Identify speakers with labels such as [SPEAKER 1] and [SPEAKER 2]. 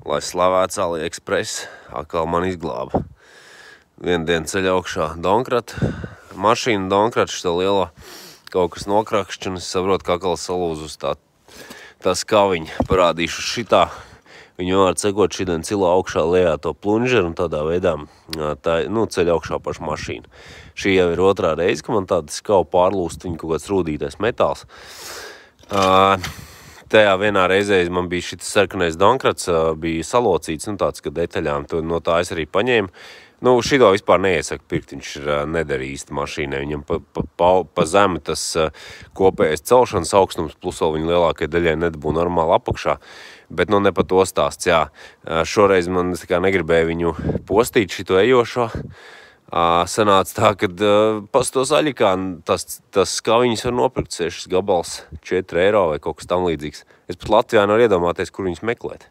[SPEAKER 1] lai slavēts AliExpress, atkal man izglāba. Vienu dienu ceļ augšā Donkrata, mašīna Donkrata, šito lielo kaut kas nokrakšķi, un es saprotu, kā atkal salūzus tā skaviņa. Parādīšu šitā. Viņu var cekot šitien cilo augšā lejā to plunžeru un tādā veidā ceļ augšā pašu mašīnu. Šī jau ir otrā reize, ka man tāda skava pārlūst, viņa kaut kāds rūdītais metāls. Tajā vienā reizē man bija šitas sarkanais Donkrats, bija salocīts, tāds, ka detaļām no tā es arī paņēmu. Šito vispār neiesaku pirkt, viņš ir nederīgi īsti mašīnai. Viņam pa zemi tas kopējais celšanas augstums, plus vēl viņa lielākai daļai nedabū normāli apakšā. Bet ne pa to stāsts, jā. Šoreiz man negribēja viņu postīt šito ejošo. Sanāca tā, kad pastos aļikā tas skaviņas var nopirkt 6 gabals 4 eiro vai kaut kas tam līdzīgs. Es pat Latvijā nevaru iedomāties, kur viņus meklēt.